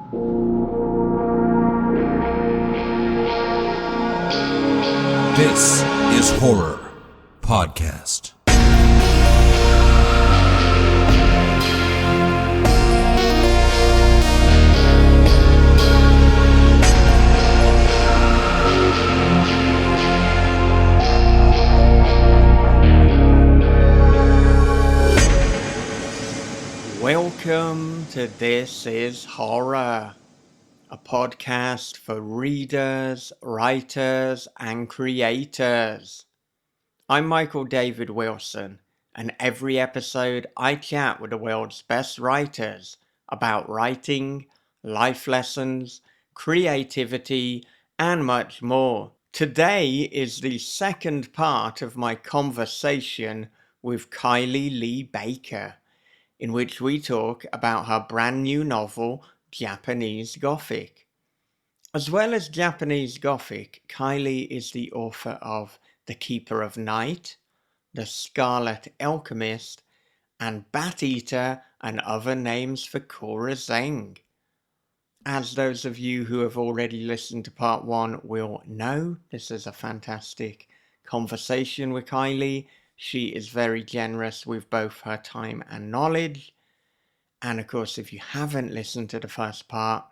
This is Horror Podcast. Welcome to This is Horror, a podcast for readers, writers, and creators. I'm Michael David Wilson, and every episode I chat with the world's best writers about writing, life lessons, creativity, and much more. Today is the second part of my conversation with Kylie Lee Baker, in which we talk about her brand new novel, Japanese Gothic. As well as Japanese Gothic, Kylie is the author of The Keeper of Night, The Scarlet Alchemist, and Bat Eater and Other Names for Cora. As those of you who have already listened to part 1 will know, this is a fantastic conversation with Kylie. She is very generous with both her time and knowledge. And of course, if you haven't listened to the first part,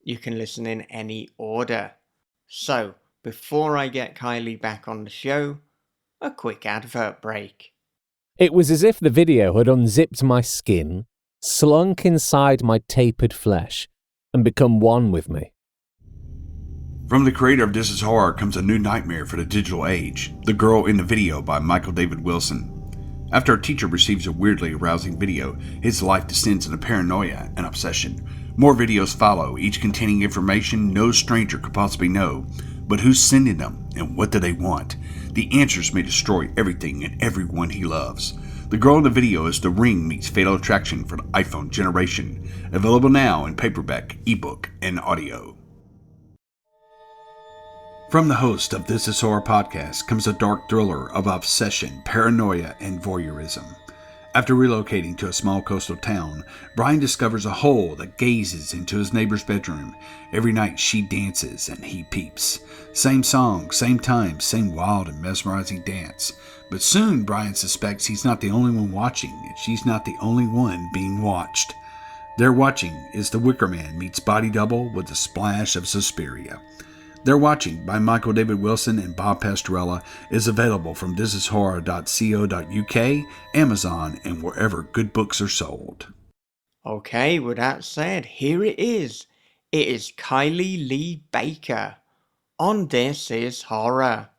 you can listen in any order. So, before I get Kylie back on the show, a quick advert break. It was as if the video had unzipped my skin, slunk inside my tapered flesh, and become one with me. From the creator of This is Horror comes a new nightmare for the digital age, The Girl in the Video by Michael David Wilson. After a teacher receives a weirdly arousing video, his life descends into paranoia and obsession. More videos follow, each containing information no stranger could possibly know. But who's sending them, and what do they want? The answers may destroy everything and everyone he loves. The Girl in the Video is The Ring meets Fatal Attraction for the iPhone generation. Available now in paperback, ebook, and audio. From the host of This is Horror Podcast comes a dark thriller of obsession, paranoia, and voyeurism. After relocating to a small coastal town, Brian discovers a hole that gazes into his neighbor's bedroom. Every night she dances and he peeps. Same song, same time, same wild and mesmerizing dance. But soon Brian suspects he's not the only one watching, and she's not the only one being watched. Their watching is The Wicker Man meets Body Double with a splash of Suspiria. They're Watching by Michael David Wilson and Bob Pastorella is available from thisishorror.co.uk, Amazon, and wherever good books are sold. Okay, with that said, here it is. It is Kylie Lee Baker on This is Horror.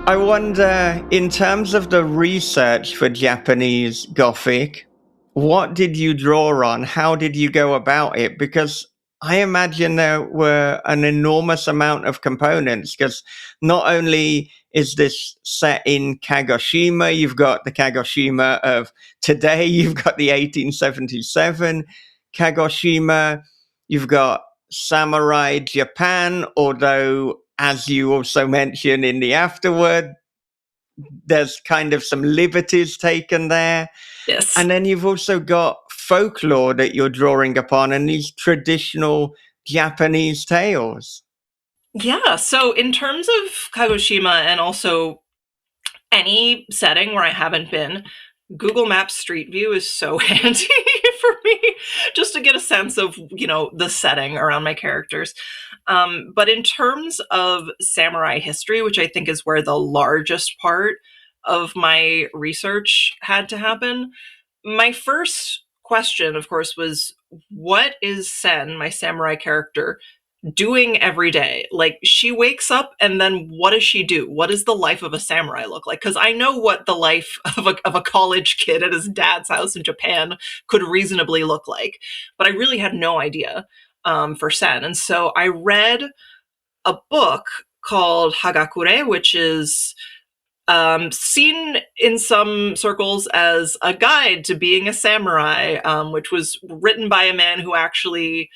I wonder, in terms of the research for Japanese Gothic, what did you draw on? How did you go about it? Because I imagine there were an enormous amount of components, because not only is this set in Kagoshima, you've got the Kagoshima of today, you've got the 1877 Kagoshima, you've got samurai Japan, although, as you also mentioned in the afterword, there's kind of some liberties taken there. Yes. And then you've also got folklore that you're drawing upon and these traditional Japanese tales. Yeah, so in terms of Kagoshima and also any setting where I haven't been, Google Maps Street View is so handy for me, just to get a sense of, the setting around my characters. But in terms of samurai history, which I think is where the largest part of my research had to happen, my first question, of course, was what is Sen, my samurai character, doing every day? Like, she wakes up and then what does she do? What does the life of a samurai look like? Because I know what the life of a college kid at his dad's house in Japan could reasonably look like, but I really had no idea for Sen. And so I read a book called Hagakure, which is seen in some circles as a guide to being a samurai, which was written by a man who actually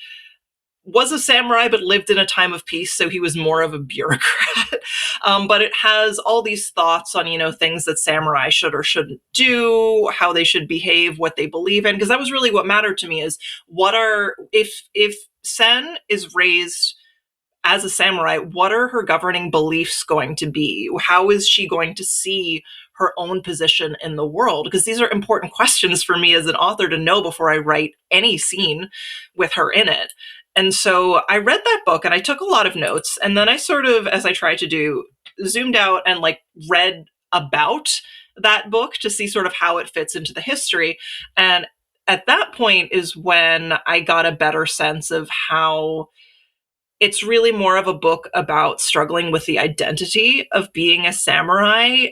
was a samurai but lived in a time of peace, so he was more of a bureaucrat. But it has all these thoughts on, things that samurai should or shouldn't do, how they should behave, what they believe in, because that was really what mattered to me, is if Sen is raised as a samurai, what are her governing beliefs going to be? How is she going to see her own position in the world? Because these are important questions for me as an author to know before I write any scene with her in it. And so I read that book and I took a lot of notes. And then I sort of, as I tried to do, zoomed out and read about that book to see sort of how it fits into the history. And at that point is when I got a better sense of how it's really more of a book about struggling with the identity of being a samurai,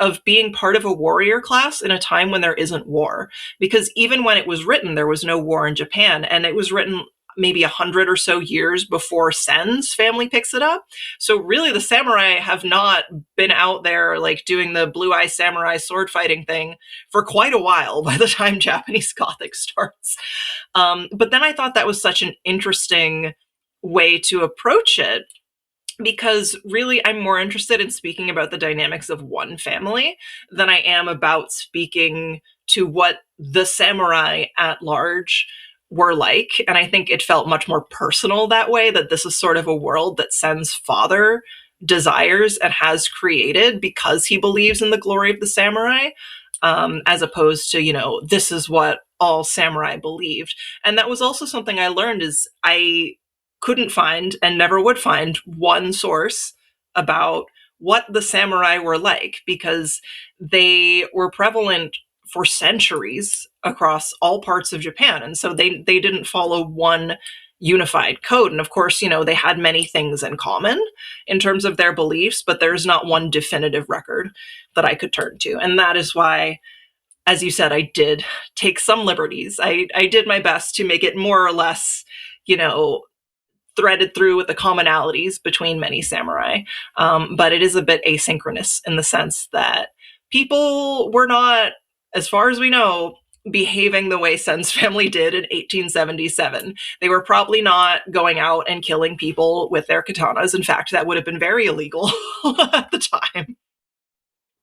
of being part of a warrior class in a time when there isn't war. Because even when it was written, there was no war in Japan, and it was written maybe 100 or so years before Sen's family picks it up. So really the samurai have not been out there doing the blue eye samurai sword fighting thing for quite a while by the time Japanese Gothic starts. But then I thought that was such an interesting way to approach it, because really I'm more interested in speaking about the dynamics of one family than I am about speaking to what the samurai at large were like. And I think it felt much more personal that way, that this is sort of a world that Sen's father desires and has created because he believes in the glory of the samurai, as opposed to, this is what all samurai believed. And that was also something I learned, is I couldn't find and never would find one source about what the samurai were like, because they were prevalent for centuries across all parts of Japan. And so they didn't follow one unified code. And of course, they had many things in common in terms of their beliefs, but there's not one definitive record that I could turn to. And that is why, as you said, I did take some liberties. I did my best to make it more or less, threaded through with the commonalities between many samurai. But it is a bit asynchronous in the sense that people were not, as far as we know, behaving the way Sen's family did in 1877. They were probably not going out and killing people with their katanas. In fact, that would have been very illegal at the time.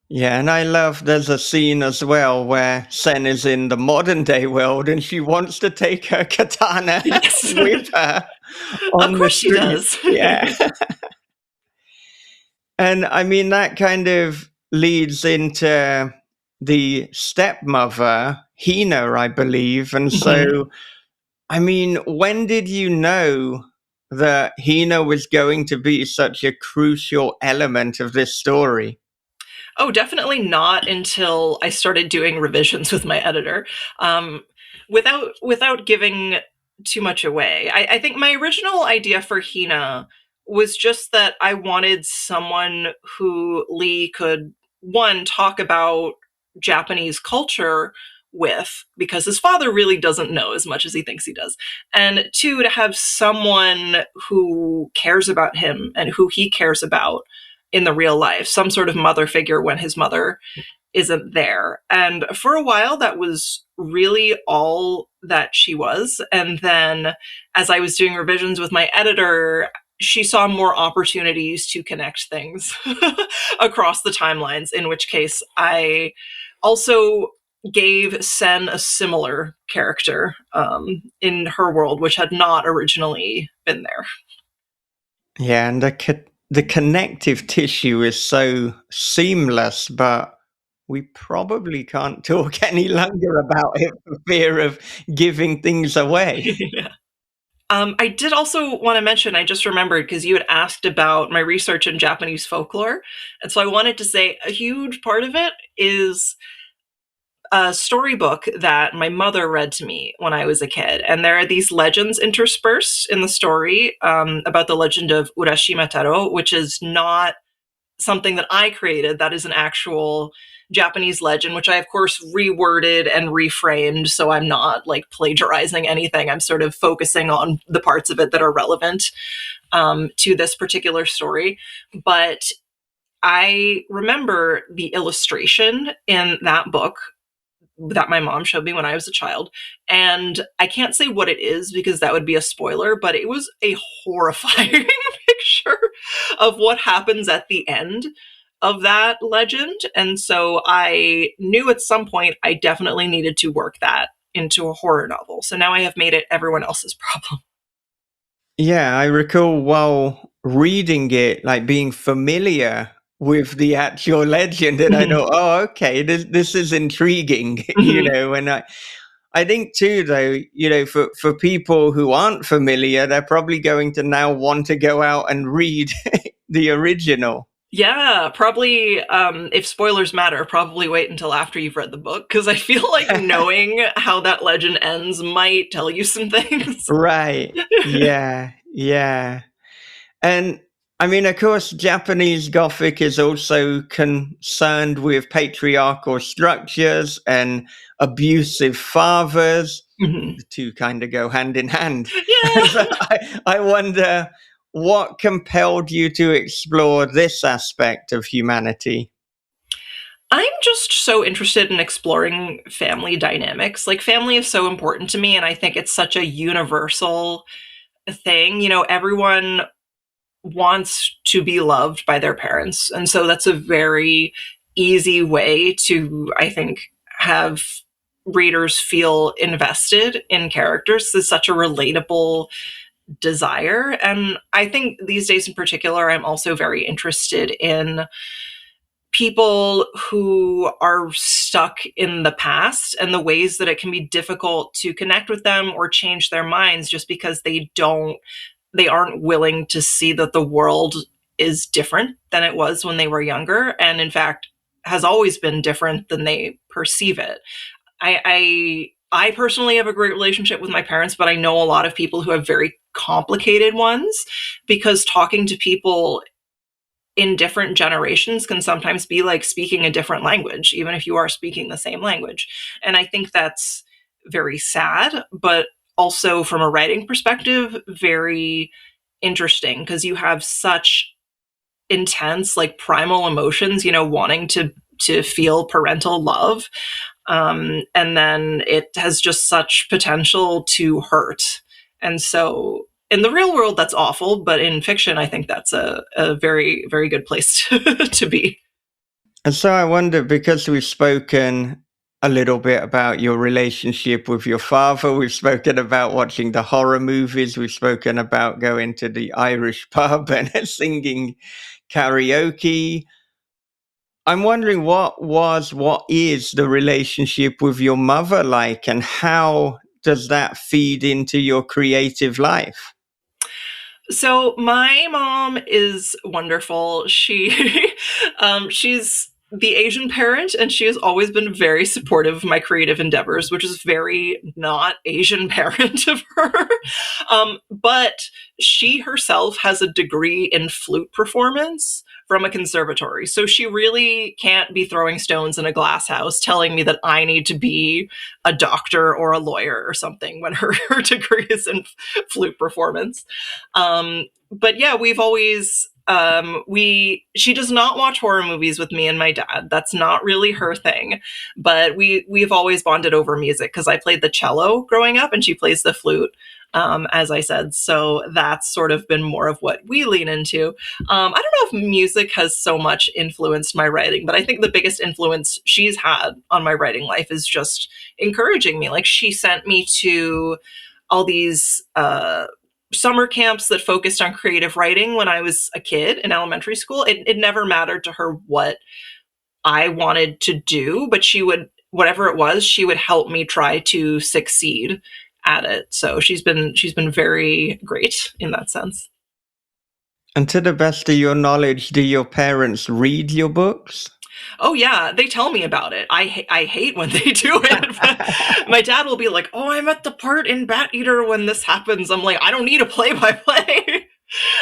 Yeah, and I love there's a scene as well where Sen is in the modern day world and she wants to take her katana Yes. with her. Of course she does. Yeah. And I mean, that kind of leads into the stepmother, Hina, I believe. And so, I mean, when did you know that Hina was going to be such a crucial element of this story? Oh, definitely not until I started doing revisions with my editor. Without giving too much away, I think my original idea for Hina was just that I wanted someone who Lee could, one, talk about Japanese culture with, because his father really doesn't know as much as he thinks he does, and two, to have someone who cares about him and who he cares about in the real life, some sort of mother figure when his mother isn't there. And for a while, that was really all that she was. And then as I was doing revisions with my editor, she saw more opportunities to connect things across the timelines, in which case I also gave Sen a similar character in her world, which had not originally been there. Yeah, and the connective tissue is so seamless, but we probably can't talk any longer about it for fear of giving things away. Yeah. I did also want to mention, I just remembered, because you had asked about my research in Japanese folklore. And so I wanted to say a huge part of it is a storybook that my mother read to me when I was a kid. And there are these legends interspersed in the story about the legend of Urashima Taro, which is not something that I created. That is an actual Japanese legend, which I, of course, reworded and reframed. So I'm not plagiarizing anything. I'm sort of focusing on the parts of it that are relevant to this particular story. But I remember the illustration in that book that my mom showed me when I was a child. And I can't say what it is because that would be a spoiler, but it was a horrifying picture of what happens at the end of that legend. And so I knew at some point I definitely needed to work that into a horror novel. So now I have made it everyone else's problem. Yeah, I recall while reading it, like being familiar with the actual legend, and I Mhm. know, oh, okay, this is intriguing, Mhm. and I think too, though, for people who aren't familiar, they're probably going to now want to go out and read the original. Yeah, probably, if spoilers matter, probably wait until after you've read the book, because I feel like knowing how that legend ends might tell you some things. Right. Yeah. Yeah. And I mean, of course, Japanese Gothic is also concerned with patriarchal structures and abusive fathers. Mhm. The two kind of go hand in hand. So Yeah. I wonder what compelled you to explore this aspect of humanity. I'm just so interested in exploring family dynamics. Like, family is so important to me, and I think it's such a universal thing. Everyone wants to be loved by their parents. And so that's a very easy way to, I think, have readers feel invested in characters. This is such a relatable desire. And I think these days in particular, I'm also very interested in people who are stuck in the past and the ways that it can be difficult to connect with them or change their minds just because they aren't willing to see that the world is different than it was when they were younger, and in fact has always been different than they perceive it. I personally have a great relationship with my parents, but I know a lot of people who have very complicated ones, because talking to people in different generations can sometimes be like speaking a different language, even if you are speaking the same language. And I think that's very sad, but also from a writing perspective, very interesting, because you have such intense, like primal emotions, wanting to feel parental love. And then it has just such potential to hurt. And so in the real world, that's awful, but in fiction, I think that's a very, very good place to be. And so I wonder, because we've spoken a little bit about your relationship with your father, we've spoken about watching the horror movies, we've spoken about going to the Irish pub and singing karaoke. I'm wondering what is the relationship with your mother like, and how does that feed into your creative life? So my mom is wonderful. She's the Asian parent, and she has always been very supportive of my creative endeavors, which is very not Asian parent of her. But she herself has a degree in flute performance from a conservatory. So she really can't be throwing stones in a glass house telling me that I need to be a doctor or a lawyer or something when her degree is in flute performance. But yeah, we've always she does not watch horror movies with me and my dad. That's not really her thing. But we've always bonded over music, because I played the cello growing up and she plays the flute. As I said, so that's sort of been more of what we lean into. I don't know if music has so much influenced my writing, but I think the biggest influence she's had on my writing life is just encouraging me. Like, she sent me to all these summer camps that focused on creative writing when I was a kid in elementary school. It never mattered to her what I wanted to do, but whatever it was, she would help me try to succeed at it. So she's been very great in that sense. And to the best of your knowledge, do your parents read your books? Oh yeah, they tell me about it. I hate when they do it. But my dad will be like, "Oh, I'm at the part in Bat Eater when this happens." I'm like, "I don't need a play by play."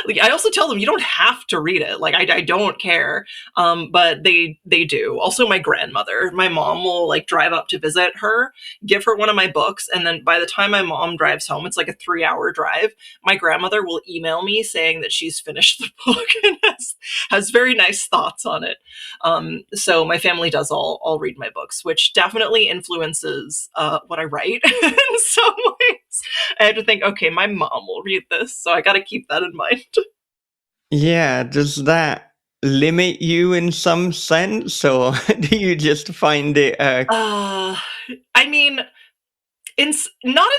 Like, I also tell them you don't have to read it. Like, I don't care. But they do. Also, my grandmother, my mom will like drive up to visit her, give her one of my books, and then by the time my mom drives home, it's like a 3-hour drive. My grandmother will email me saying that she's finished the book and has very nice thoughts on it. So my family does all read my books, which definitely influences what I write in some ways. I had to think, okay, my mom will read this, so I got to keep that in mind. Yeah, does that limit you in some sense, or do you just find it I mean, not in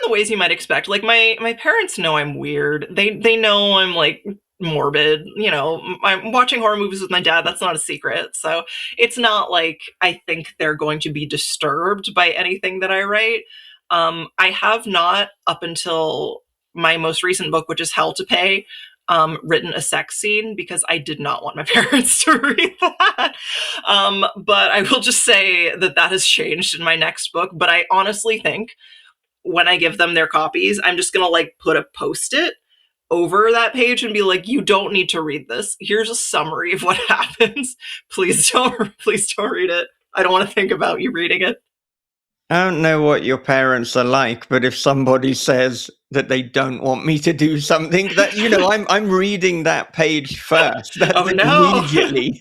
the ways you might expect. Like my parents know I'm weird. They know I'm like morbid. You know, I'm watching horror movies with my dad. That's not a secret. So it's not like I think they're going to be disturbed by anything that I write. I have not, up until my most recent book, which is Hell to Pay, written a sex scene because I did not want my parents to read that. But I will just say that has changed in my next book. But I honestly think when I give them their copies, I'm just gonna like put a post-it over that page and be like, you don't need to read this. Here's a summary of what happens. Please don't read it. I don't want to think about you reading it. I don't know what your parents are like, but if somebody says that they don't want me to do something, that I'm reading that page first. That's Oh, no. immediately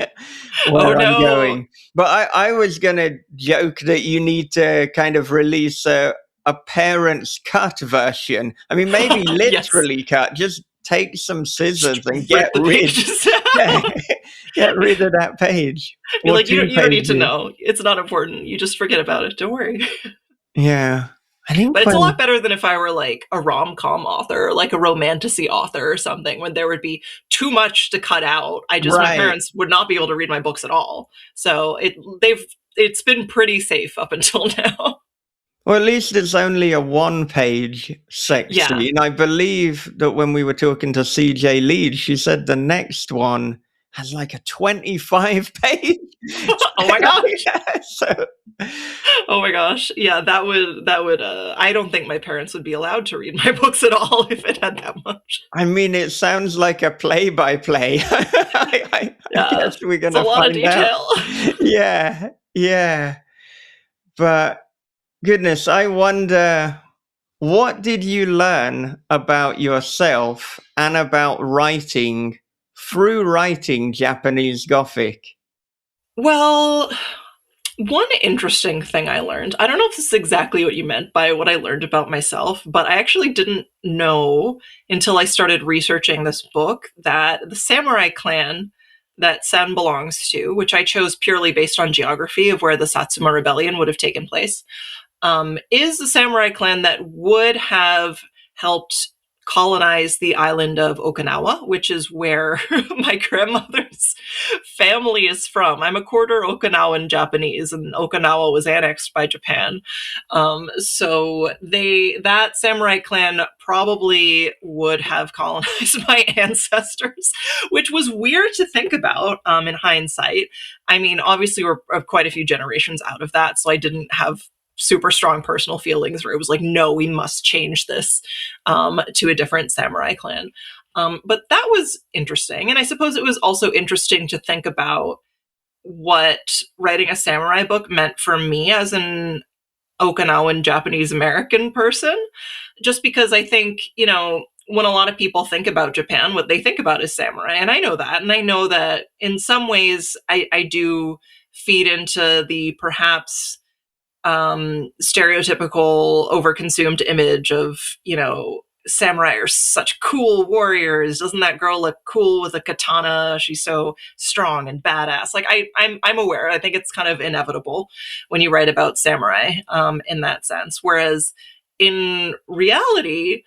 where I'm going. But I was gonna joke that you need to kind of release a parent's cut version. I mean, maybe literally cut. Just take some scissors and get rid. Get rid of that page. Be like, you don't need to know. It's not important. You just forget about it. Don't worry. Yeah. But it's a lot better than if I were like a rom-com author, or like a romantasy author or something, when there would be too much to cut out. My parents would not be able to read my books at all. So it's been pretty safe up until now. Well, at least it's only a 1-page sex scene. I believe that when we were talking to CJ Lead, she said the next one has like a 25-page. Oh my gosh. Oh my gosh. Yeah, that would I don't think my parents would be allowed to read my books at all if it had that much. I mean, it sounds like a play-by-play. I guess we're going to find out. It's a lot of detail. Yeah. But goodness, I wonder, what did you learn about yourself and about writing through writing Japanese Gothic? Well, one interesting thing I learned, I don't know if this is exactly what you meant by what I learned about myself, but I actually didn't know until I started researching this book that the samurai clan that Sen belongs to, which I chose purely based on geography of where the Satsuma Rebellion would have taken place, is the samurai clan that would have helped colonize the island of Okinawa, which is where my grandmother's family is from. I'm a quarter Okinawan Japanese, and Okinawa was annexed by Japan. So that samurai clan probably would have colonized my ancestors, which was weird to think about in hindsight. I mean, obviously we're quite a few generations out of that, so I didn't have super strong personal feelings where it was like, no, we must change this to a different samurai clan. But that was interesting. And I suppose it was also interesting to think about what writing a samurai book meant for me as an Okinawan Japanese American person, just because I think, when a lot of people think about Japan, what they think about is samurai. And I know that. And I know that in some ways I do feed into the perhaps stereotypical overconsumed image of, samurai are such cool warriors. Doesn't that girl look cool with a katana? She's so strong and badass. Like I'm aware. I think it's kind of inevitable when you write about samurai in that sense. Whereas in reality,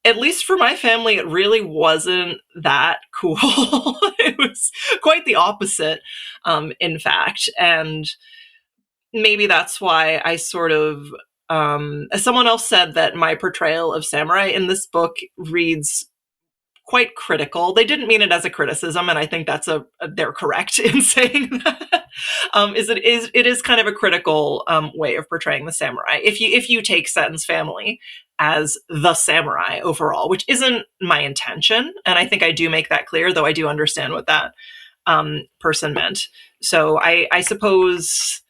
at least for my family, it really wasn't that cool. It was quite the opposite, in fact. And maybe that's why I sort of, as someone else said, that my portrayal of samurai in this book reads quite critical. They didn't mean it as a criticism, and I think that's they're correct in saying that. It is kind of a critical way of portraying the samurai. If you take Seton's family as the samurai overall, which isn't my intention, and I think I do make that clear, though I do understand what that person meant. So I suppose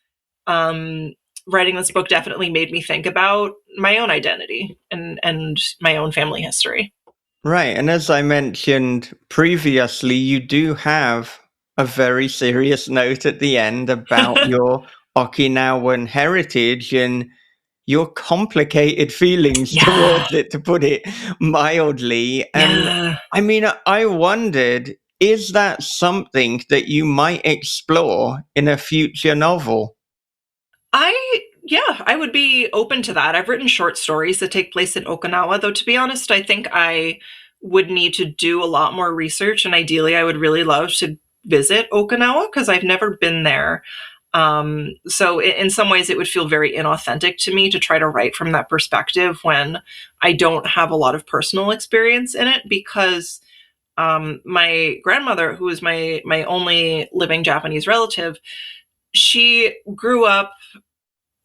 writing this book definitely made me think about my own identity and my own family history. Right, and as I mentioned previously, you do have a very serious note at the end about your Okinawan heritage and your complicated feelings towards it, to put it mildly. And I mean, I wondered, is that something that you might explore in a future novel? I would be open to that. I've written short stories that take place in Okinawa, though to be honest, I think I would need to do a lot more research, and ideally I would really love to visit Okinawa because I've never been there. So in some ways it would feel very inauthentic to me to try to write from that perspective when I don't have a lot of personal experience in it, because my grandmother, who is my only living Japanese relative, she grew up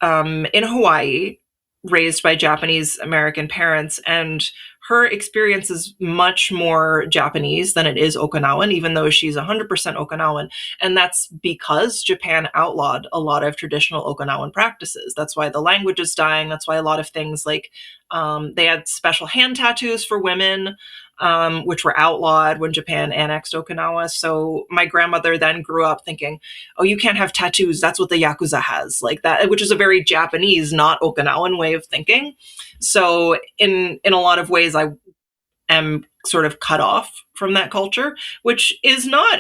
in Hawaii, raised by Japanese American parents, and her experience is much more Japanese than it is Okinawan, even though she's 100% Okinawan. And that's because Japan outlawed a lot of traditional Okinawan practices. That's why the language is dying. That's why a lot of things like they had special hand tattoos for women, which were outlawed when Japan annexed Okinawa. So my grandmother then grew up thinking, oh, you can't have tattoos. That's what the Yakuza has, like that, which is a very Japanese, not Okinawan way of thinking. So in a lot of ways, I am sort of cut off from that culture, which is not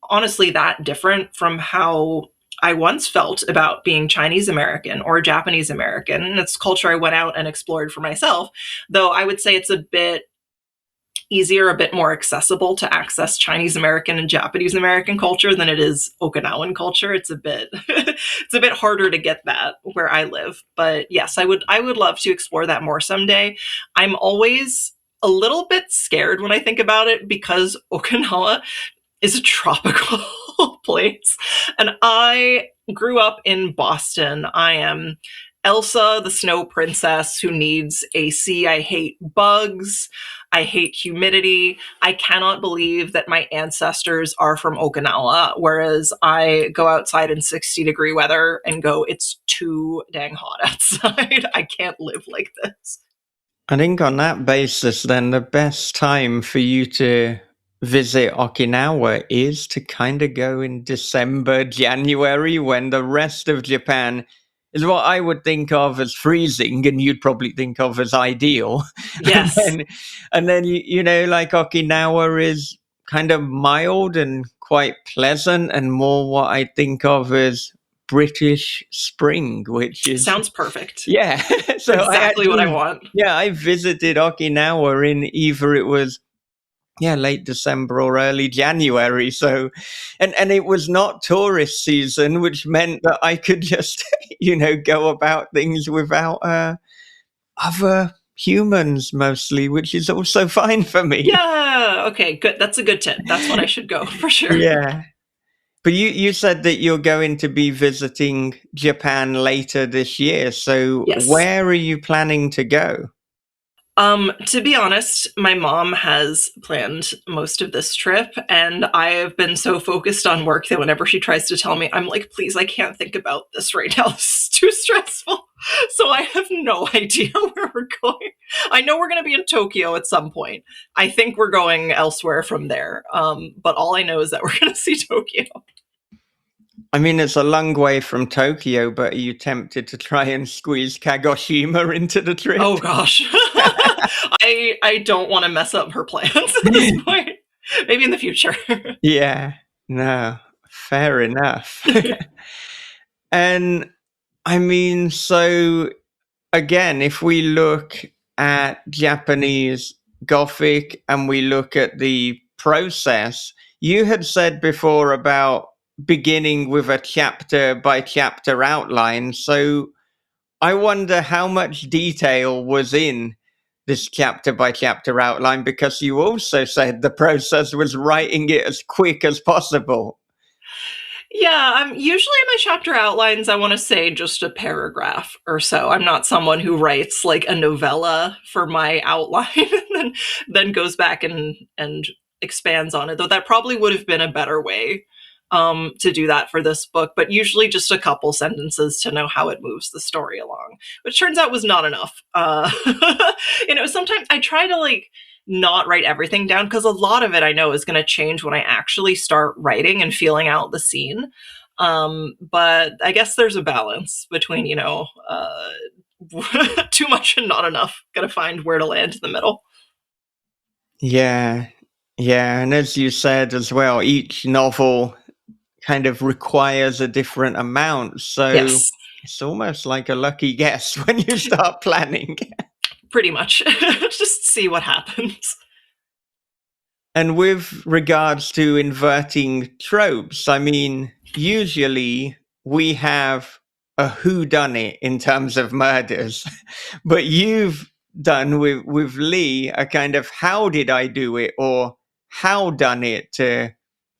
honestly that different from how I once felt about being Chinese American or Japanese American. And it's culture I went out and explored for myself, though I would say it's a bit easier, a bit more accessible to access Chinese American and Japanese American culture than it is Okinawan culture. It's a bit it's a bit harder to get that where I live. But yes, I would love to explore that more someday. I'm always a little bit scared when I think about it because Okinawa is a tropical place. And I grew up in Boston. I am Elsa, the snow princess who needs AC. I hate bugs. I hate humidity. I cannot believe that my ancestors are from Okinawa, whereas I go outside in 60-degree weather and go, it's too dang hot outside. I can't live like this. I think on that basis, then, the best time for you to visit Okinawa is to kind of go in December, January, when the rest of Japan is what I would think of as freezing, and you'd probably think of as ideal. Yes. and then you know, like Okinawa is kind of mild and quite pleasant, and more what I think of as British spring, which is sounds perfect. Yeah, so exactly what I want. Yeah, I visited Okinawa in either it was late December or early January. So, and it was not tourist season, which meant that I could just, go about things without other humans mostly, which is also fine for me. Yeah. Okay, good. That's a good tip. That's when I should go for sure. Yeah. But you said that you're going to be visiting Japan later this year. So yes. Where are you planning to go? To be honest, my mom has planned most of this trip, and I have been so focused on work that whenever she tries to tell me, I'm like, please, I can't think about this right now. This is too stressful. So I have no idea where we're going. I know we're going to be in Tokyo at some point. I think we're going elsewhere from there. But all I know is that we're going to see Tokyo. I mean, it's a long way from Tokyo, but are you tempted to try and squeeze Kagoshima into the trip? Oh, gosh. I don't want to mess up her plans at this point. Maybe in the future. Yeah, no, fair enough. And I mean, so again, if we look at Japanese Gothic and we look at the process, you had said before about beginning with a chapter by chapter outline. So I wonder how much detail was in this chapter by chapter outline, because you also said the process was writing it as quick as possible. Yeah, usually my chapter outlines, I want to say just a paragraph or so. I'm not someone who writes like a novella for my outline and then goes back and expands on it, though that probably would have been a better way to do that for this book, but usually just a couple sentences to know how it moves the story along, which turns out was not enough. Sometimes I try to like not write everything down because a lot of it I know is going to change when I actually start writing and feeling out the scene. But I guess there's a balance between, too much and not enough. Got to find where to land in the middle. Yeah. And as you said as well, each novel kind of requires a different amount. So Yes. It's almost like a lucky guess when you start planning. Pretty much. Just see what happens. And with regards to inverting tropes, I mean, usually we have a whodunit in terms of murders, but you've done with Lee a kind of how did I do it, or how done it, to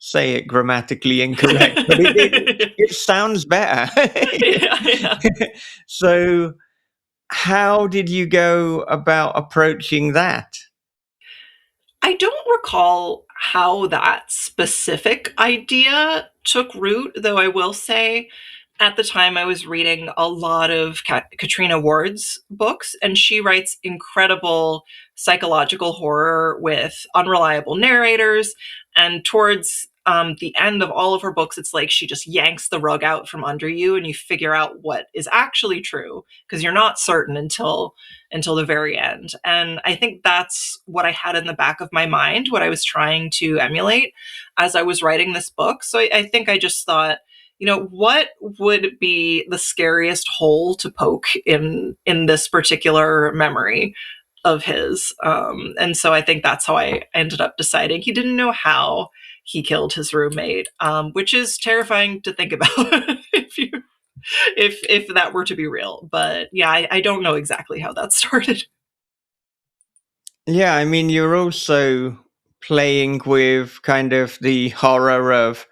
say it grammatically incorrect, but it sounds better. Yeah. So how did you go about approaching that? I don't recall how that specific idea took root, though I will say at the time I was reading a lot of Katrina Ward's books, and she writes incredible psychological horror with unreliable narrators. And towards the end of all of her books, it's like she just yanks the rug out from under you and you figure out what is actually true, because you're not certain until the very end. And I think that's what I had in the back of my mind, what I was trying to emulate as I was writing this book. So I think I just thought, what would be the scariest hole to poke in this particular memory of his? And so I think that's how I ended up deciding. He didn't know how he killed his roommate, which is terrifying to think about if that were to be real. But yeah, I don't know exactly how that started. Yeah, I mean, you're also playing with kind of the horror of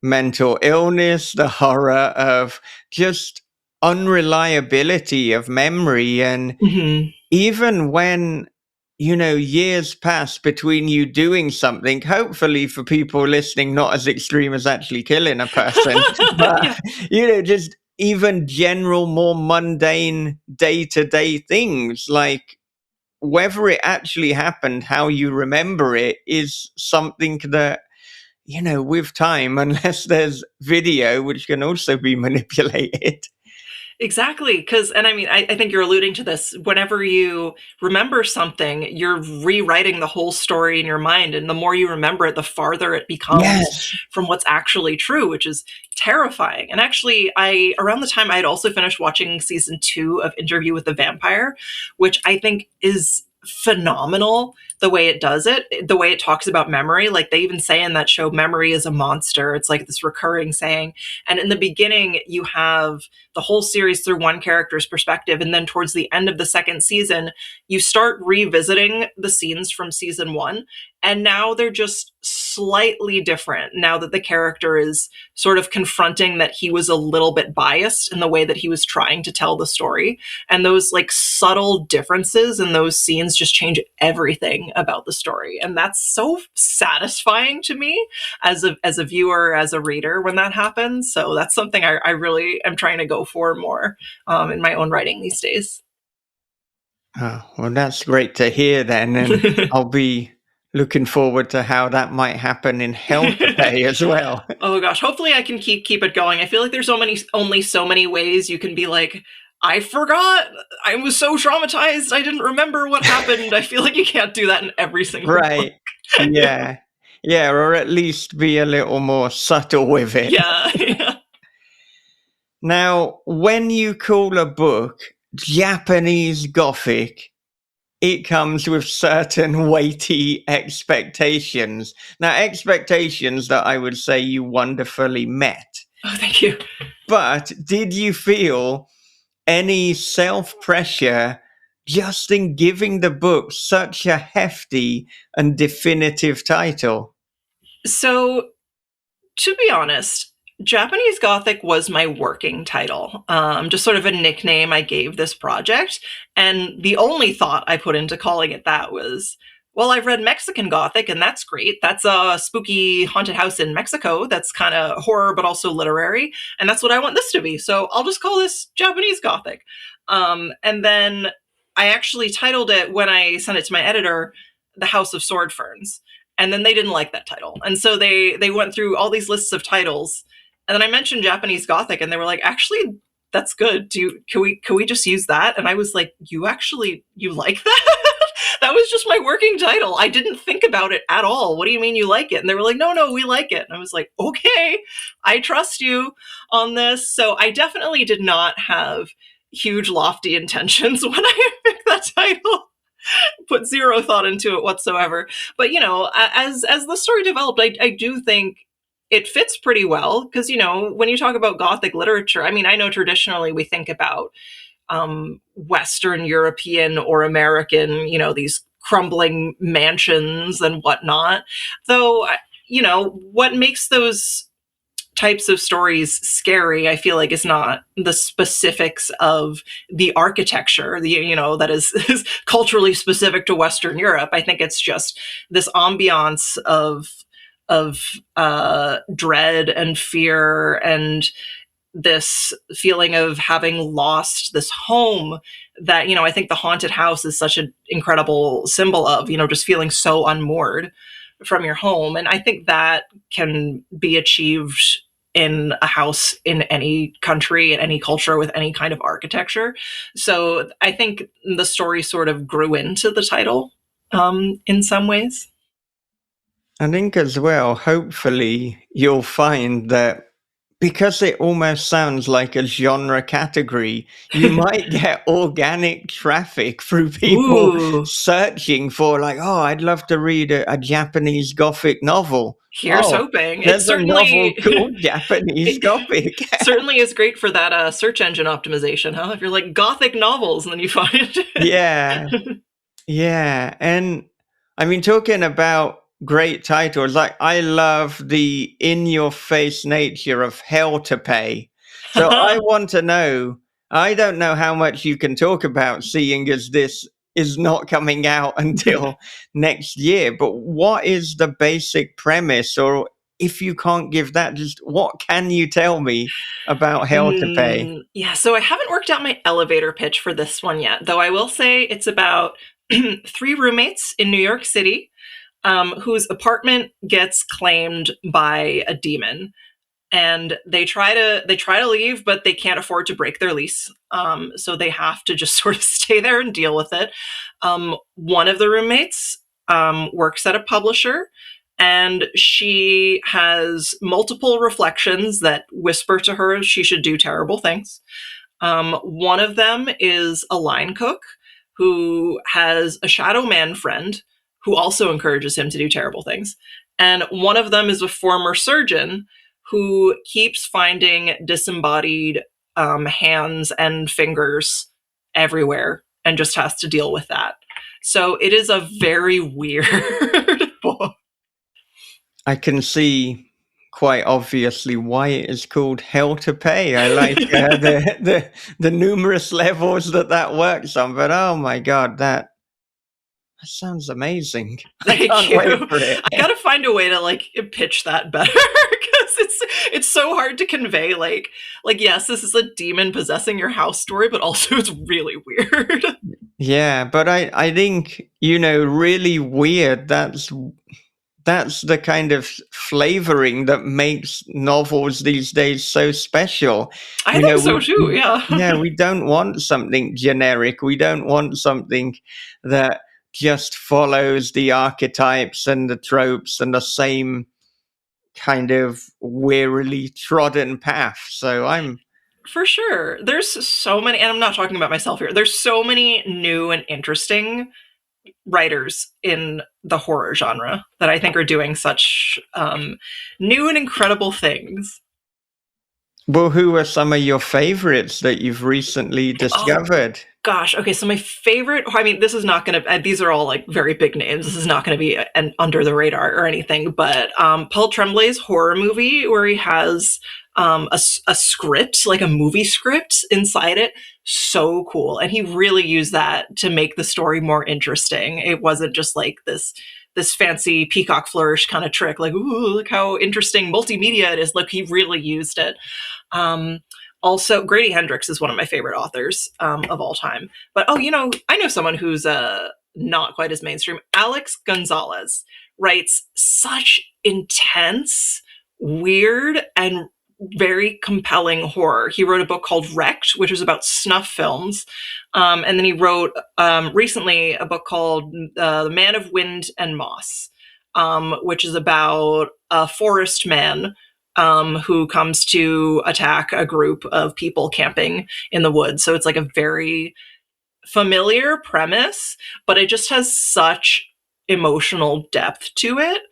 mental illness, the horror of just unreliability of memory. And even when, years pass between you doing something, hopefully for people listening, not as extreme as actually killing a person, but, just even general, more mundane day-to-day things, like whether it actually happened, how you remember it is something that, with time, unless there's video, which can also be manipulated. Exactly. I think you're alluding to this. Whenever you remember something, you're rewriting the whole story in your mind. And the more you remember it, the farther it becomes from what's actually true, which is terrifying. And actually, around the time I had also finished watching season 2 of Interview with the Vampire, which I think is phenomenal, the way it does it, the way it talks about memory. Like they even say in that show, memory is a monster. It's like this recurring saying. And in the beginning, you have the whole series through one character's perspective. And then towards the end of the second season, you start revisiting the scenes from season 1. And now they're just slightly different now that the character is sort of confronting that he was a little bit biased in the way that he was trying to tell the story. And those like subtle differences in those scenes just change everything about the story. And that's so satisfying to me as a viewer, as a reader when that happens. So that's something I really am trying to go for more in my own writing these days. Oh, well, that's great to hear then. And I'll be looking forward to how that might happen in Hell to Pay as well. Oh gosh, hopefully I can keep it going. I feel like there's only so many ways you can be like, I forgot. I was so traumatized. I didn't remember what happened. I feel like you can't do that in every single book. Yeah. Yeah, or at least be a little more subtle with it. Yeah. Now, when you call a book Japanese Gothic, it comes with certain weighty expectations. Now, expectations that I would say you wonderfully met. Oh, thank you. But did you feel any self-pressure just in giving the book such a hefty and definitive title? So, to be honest, Japanese Gothic was my working title, just sort of a nickname I gave this project. And the only thought I put into calling it that was, well, I've read Mexican Gothic, and that's great. That's a spooky haunted house in Mexico that's kind of horror, but also literary. And that's what I want this to be. So I'll just call this Japanese Gothic. And then I actually titled it, when I sent it to my editor, The House of Sword Ferns. And then they didn't like that title. And so they went through all these lists of titles. And then I mentioned Japanese Gothic, and they were like, actually, that's good. Can we just use that? And I was like, you like that? That was just my working title. I didn't think about it at all. What do you mean you like it? And they were like, no, we like it. And I was like, okay, I trust you on this. So I definitely did not have huge lofty intentions when I picked that title. Put zero thought into it whatsoever. But, as the story developed, I do think it fits pretty well, because, when you talk about Gothic literature, I mean, I know traditionally we think about Western European or American, these crumbling mansions and whatnot. Though, what makes those types of stories scary, I feel like, is not the specifics of the architecture, that is culturally specific to Western Europe. I think it's just this ambiance of dread and fear, and this feeling of having lost this home that, I think the haunted house is such an incredible symbol of, just feeling so unmoored from your home. And I think that can be achieved in a house in any country, in any culture, with any kind of architecture. So I think the story sort of grew into the title in some ways. I think as well, hopefully you'll find that because it almost sounds like a genre category, you might get organic traffic through people searching for, like, oh, I'd love to read a Japanese Gothic novel. Here's hoping. There's a novel called Japanese Gothic. Certainly is great for that search engine optimization, huh? If you're like Gothic novels, and then you find Yeah. And I mean, talking about great titles, like, I love the in-your-face nature of Hell to Pay. So I want to know, I don't know how much you can talk about, seeing as this is not coming out until next year, but what is the basic premise? Or if you can't give that, just what can you tell me about Hell to Pay? Yeah, so I haven't worked out my elevator pitch for this one yet, though I will say it's about 3 roommates in New York City whose apartment gets claimed by a demon, and they try to leave, but they can't afford to break their lease. So they have to just sort of stay there and deal with it. One of the roommates works at a publisher, and she has multiple reflections that whisper to her she should do terrible things. One of them is a line cook who has a shadow man friend who also encourages him to do terrible things. And one of them is a former surgeon who keeps finding disembodied hands and fingers everywhere, and just has to deal with that. So it is a very weird book. I can see quite obviously why it is called Hell to Pay. I like the numerous levels that works on, but oh my God, that sounds amazing. Thank you. Wait for it. I gotta find a way to pitch that better, because it's so hard to convey. Like yes, this is a demon possessing your house story, but also it's really weird. Yeah, but I think, really weird. That's the kind of flavoring that makes novels these days so special. I think so too. Yeah. Yeah, we don't want something generic. We don't want something that just follows the archetypes and the tropes and the same kind of wearily trodden path. So I'm... For sure. There's so many, and I'm not talking about myself here, there's so many new and interesting writers in the horror genre that I think are doing such new and incredible things. Well, who are some of your favorites that you've recently discovered? gosh. Okay, so my favorite, I mean, this is not going to, these are all like very big names. This is not going to be an under the radar or anything, but Paul Tremblay's horror movie where he has a script, like a movie script inside it. So cool. And he really used that to make the story more interesting. It wasn't just like this fancy peacock flourish kind of trick, like, ooh, look how interesting multimedia it is. Like, he really used it. Also, Grady Hendrix is one of my favorite authors of all time. But, I know someone who's not quite as mainstream. Alex Gonzalez writes such intense, weird, and very compelling horror. He wrote a book called Wrecked, which was about snuff films. And then he wrote recently a book called The Man of Wind and Moss, which is about a forest man who comes to attack a group of people camping in the woods. So it's like a very familiar premise, but it just has such emotional depth to it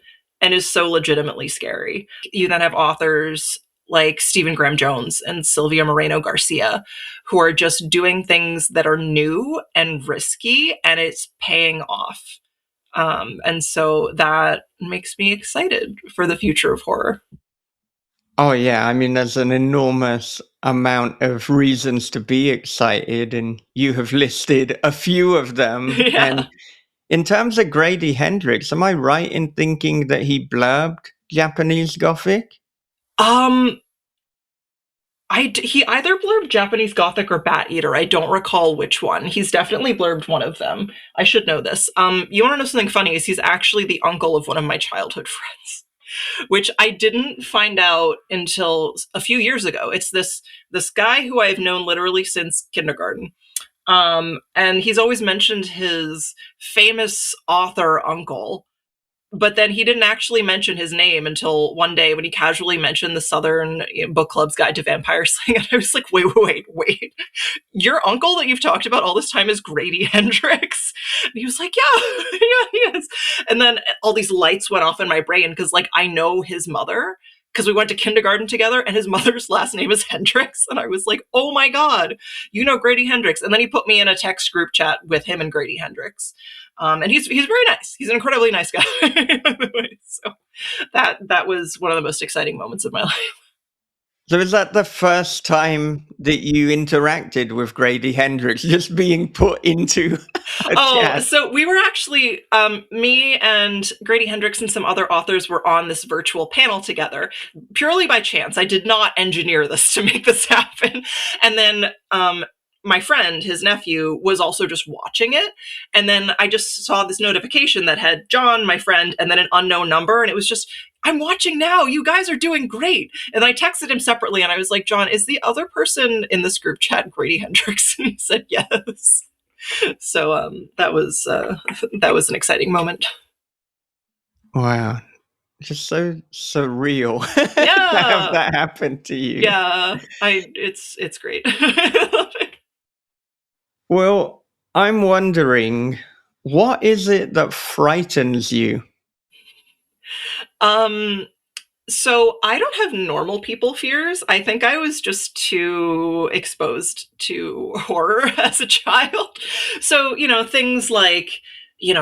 and is so legitimately scary. You then have authors like Stephen Graham Jones and Sylvia Moreno Garcia, who are just doing things that are new and risky, and it's paying off. And so that makes me excited for the future of horror. Oh, yeah. I mean, there's an enormous amount of reasons to be excited, and you have listed a few of them. Yeah. And in terms of Grady Hendrix, am I right in thinking that he blurbed Japanese Gothic? He either blurbed Japanese Gothic or Bat Eater. I don't recall which one. He's definitely blurbed one of them. I should know this. You want to know something funny? Is he's actually the uncle of one of my childhood friends, which I didn't find out until a few years ago. It's this guy who I've known literally since kindergarten. And he's always mentioned his famous author uncle, but then he didn't actually mention his name until one day when he casually mentioned the Southern Book Club's Guide to Vampire Slaying. And I was like, wait. Your uncle that you've talked about all this time is Grady Hendrix? And he was like, yeah, he is. And then all these lights went off in my brain because, like, I know his mother because we went to kindergarten together and his mother's last name is Hendrix. And I was like, oh my God, you know Grady Hendrix. And then he put me in a text group chat with him and Grady Hendrix. And he's very nice. He's an incredibly nice guy. So that was one of the most exciting moments of my life. So is that the first time that you interacted with Grady Hendrix, just being put into a chat? So we were actually, me and Grady Hendrix and some other authors were on this virtual panel together, purely by chance. I did not engineer this to make this happen. And then my friend, his nephew, was also just watching it. And then I just saw this notification that had John, my friend, and then an unknown number. And it was just, I'm watching now. You guys are doing great. And I texted him separately and I was like, John, is the other person in this group chat Grady Hendrix? And he said, yes. So that was an exciting moment. Wow. Just so surreal Yeah. to have that happen to you. Yeah. It's great. I love it. Well, I'm wondering, what is it that frightens you? So I don't have normal people fears. I think I was just too exposed to horror as a child. So, things like,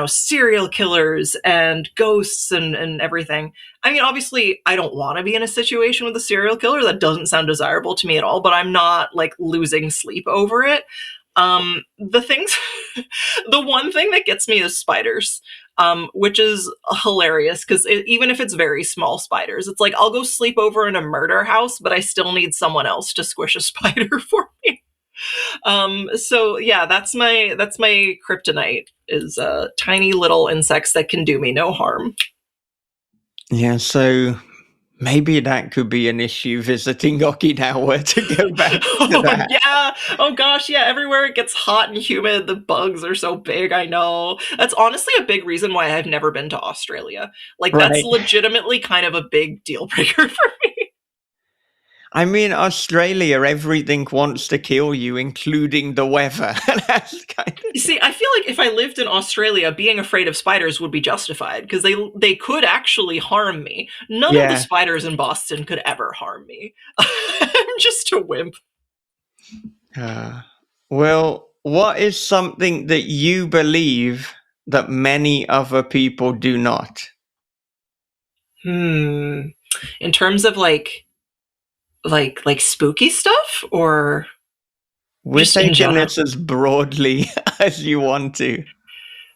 serial killers and ghosts and everything. I mean, obviously, I don't want to be in a situation with a serial killer. That doesn't sound desirable to me at all, but I'm not like losing sleep over it. The one thing that gets me is spiders, which is hilarious because even if it's very small spiders, it's like I'll go sleep over in a murder house, but I still need someone else to squish a spider for me. So yeah, that's my kryptonite is tiny little insects that can do me no harm. Yeah, so maybe that could be an issue visiting Okinawa to go back to that. Yeah. Oh gosh, yeah. Everywhere it gets hot and humid, the bugs are so big. I know. That's honestly a big reason why I've never been to Australia. Like, that's Right. legitimately kind of a big deal breaker for me. I mean, Australia, everything wants to kill you, including the weather. That's kind of... You see, I feel like if I lived in Australia, being afraid of spiders would be justified because they could actually harm me. None of the spiders in Boston could ever harm me. I'm just a wimp. Well, what is something that you believe that many other people do not? In terms of like spooky stuff, or We're just in taking general? this as broadly as you want to.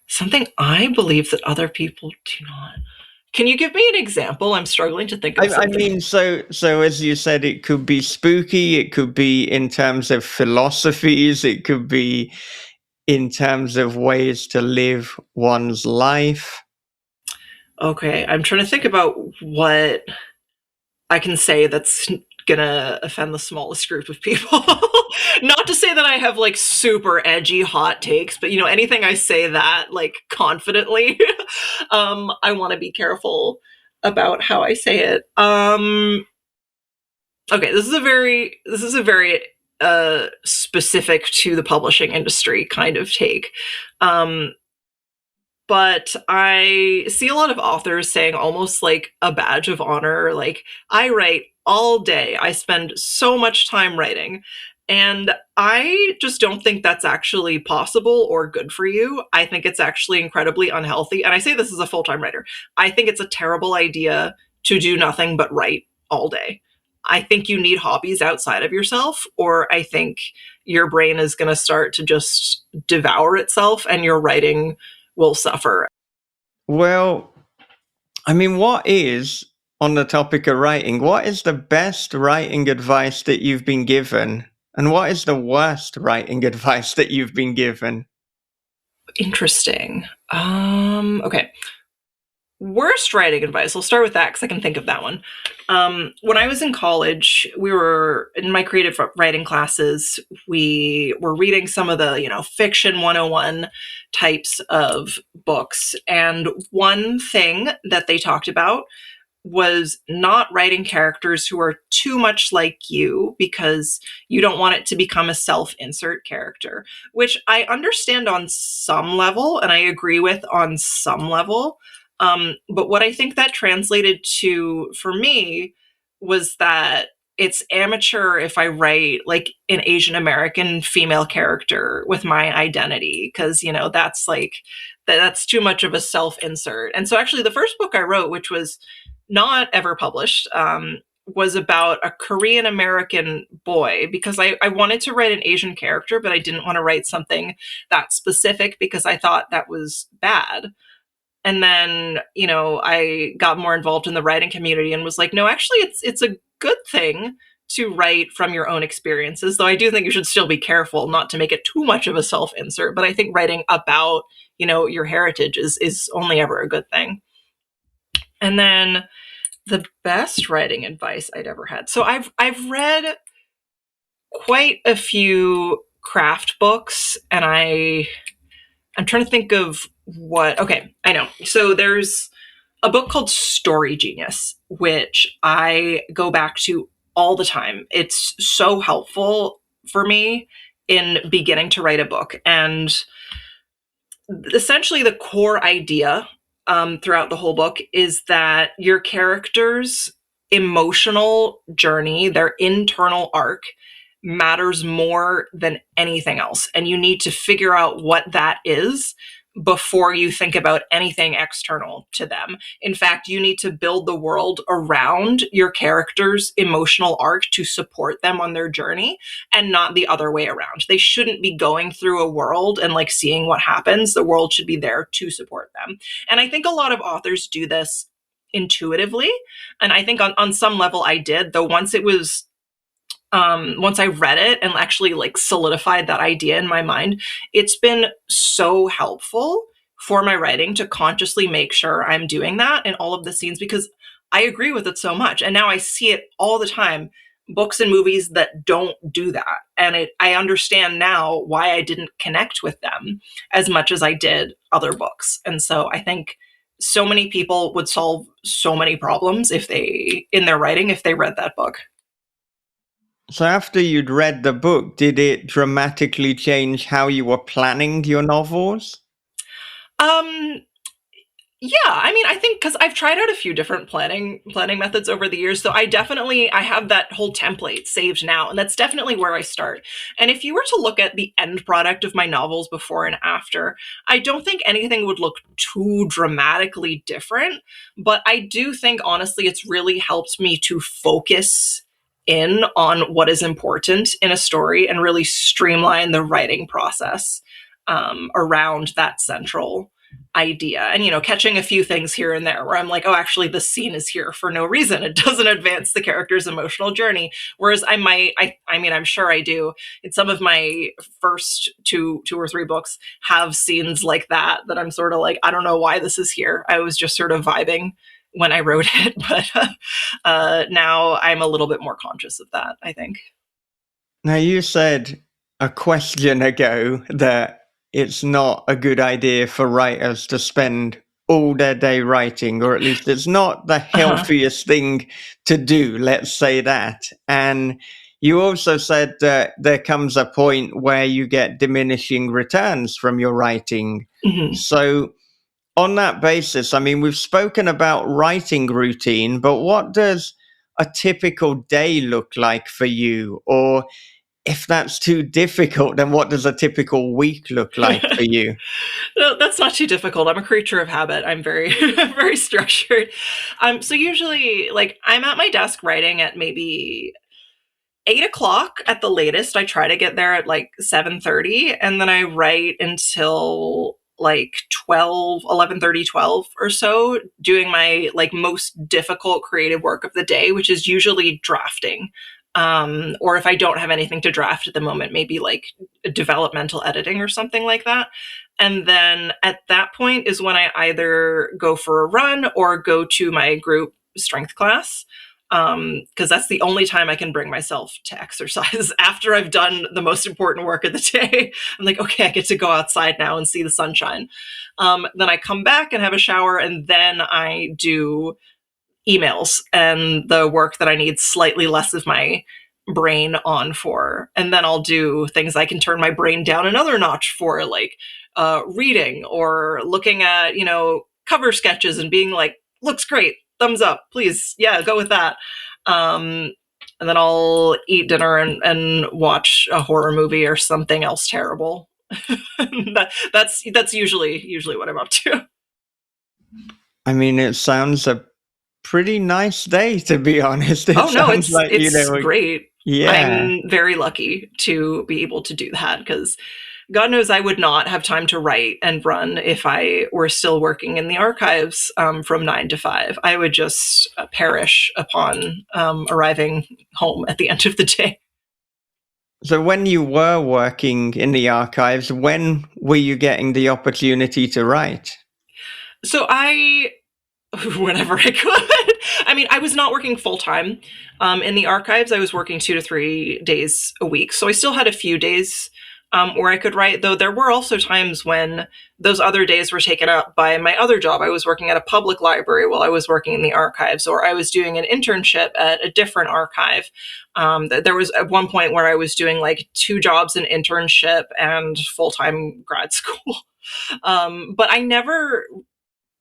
Something I believe that other people do not. Can you give me an example? I'm struggling to think of I something. mean, so as you said, it could be spooky. It could be in terms of philosophies. It could be in terms of ways to live one's life. Okay, I'm trying to think about what I can say that's gonna offend the smallest group of people. Not to say that I have like super edgy hot takes, but anything I say that like confidently, I want to be careful about how I say it. Okay, this is a very specific to the publishing industry kind of take. But I see a lot of authors saying almost like a badge of honor, like, I write all day. I spend so much time writing. And I just don't think that's actually possible or good for you. I think it's actually incredibly unhealthy. And I say this as a full-time writer. I think it's a terrible idea to do nothing but write all day. I think you need hobbies outside of yourself, or I think your brain is going to start to just devour itself and your writing will suffer. Well, I mean, what is, on the topic of writing, what is the best writing advice that you've been given? And what is the worst writing advice that you've been given? Interesting. Okay. Worst writing advice. I'll start with that because I can think of that one. When I was in college, we were in my creative writing classes. We were reading some of the, fiction 101 types of books. And one thing that they talked about was not writing characters who are too much like you because you don't want it to become a self-insert character, which I understand on some level and I agree with on some level. But what I think that translated to for me was that it's amateur if I write like an Asian American female character with my identity, because that's like that's too much of a self-insert. And so actually the first book I wrote, which was not ever published, was about a Korean American boy, because I wanted to write an Asian character, but I didn't want to write something that specific because I thought that was bad. And then, I got more involved in the writing community and was like, no, actually, it's a good thing to write from your own experiences, though I do think you should still be careful not to make it too much of a self-insert. But I think writing about, your heritage is only ever a good thing. And then the best writing advice I'd ever had. So I've read quite a few craft books, and I'm trying to think of what. Okay, I know. So there's a book called Story Genius, which I go back to all the time. It's so helpful for me in beginning to write a book. And essentially the core idea throughout the whole book is that your character's emotional journey, their internal arc, matters more than anything else. And you need to figure out what that is before you think about anything external to them. In fact, you need to build the world around your character's emotional arc to support them on their journey, and not the other way around. They shouldn't be going through a world and like seeing what happens. The world should be there to support them. And I think a lot of authors do this intuitively. And I think on some level I did, though once I read it and actually like solidified that idea in my mind, it's been so helpful for my writing to consciously make sure I'm doing that in all of the scenes, because I agree with it so much. And now I see it all the time, books and movies that don't do that. And I understand now why I didn't connect with them as much as I did other books. And so I think so many people would solve so many problems in their writing, if they read that book. So after you'd read the book, did it dramatically change how you were planning your novels? Um, Yeah, I mean, I think because I've tried out a few different planning methods over the years, so I have that whole template saved now, and that's definitely where I start. And if you were to look at the end product of my novels before and after, I don't think anything would look too dramatically different, but I do think honestly it's really helped me to focus in on what is important in a story and really streamline the writing process around that central idea, and catching a few things here and there where I'm like, oh, actually this scene is here for no reason, it doesn't advance the character's emotional journey, whereas I mean, I'm sure I do in some of my first two or three books have scenes like that I'm sort of like, I don't know why this is here, I was just sort of vibing when I wrote it. But now I'm a little bit more conscious of that, I think. Now, you said a question ago that it's not a good idea for writers to spend all their day writing, or at least it's not the healthiest thing to do, let's say that. And you also said that there comes a point where you get diminishing returns from your writing. Mm-hmm. So on that basis, I mean, we've spoken about writing routine, but what does a typical day look like for you? Or if that's too difficult, then what does a typical week look like for you? No, that's not too difficult. I'm a creature of habit. I'm very, very structured. So usually, like, I'm at my desk writing at maybe 8 o'clock at the latest. I try to get there at like 7:30, and then I write until like 11:30, 12 or so, doing my like most difficult creative work of the day, which is usually drafting. Or if I don't have anything to draft at the moment, maybe like developmental editing or something like that. And then at that point is when I either go for a run or go to my group strength class. Because that's the only time I can bring myself to exercise after I've done the most important work of the day. I'm like, okay, I get to go outside now and see the sunshine. Then I come back and have a shower, and then I do emails and the work that I need slightly less of my brain on for. And then I'll do things I can turn my brain down another notch for, like reading or looking at, cover sketches and being like, looks great, thumbs up, please. Yeah, go with that. And then I'll eat dinner and watch a horror movie or something else terrible. That's usually what I'm up to. I mean, it sounds a pretty nice day, to be honest. Oh no, it's like, it's great. Yeah. I'm very lucky to be able to do that, because God knows I would not have time to write and run if I were still working in the archives from 9 to 5. I would just perish upon arriving home at the end of the day. So when you were working in the archives, when were you getting the opportunity to write? So whenever I could. I mean, I was not working full time in the archives. I was working 2 to 3 days a week. So I still had a few days where I could write, though there were also times when those other days were taken up by my other job. I was working at a public library while I was working in the archives, or I was doing an internship at a different archive. There was at one point where I was doing like 2 jobs, an internship and full-time grad school. But I never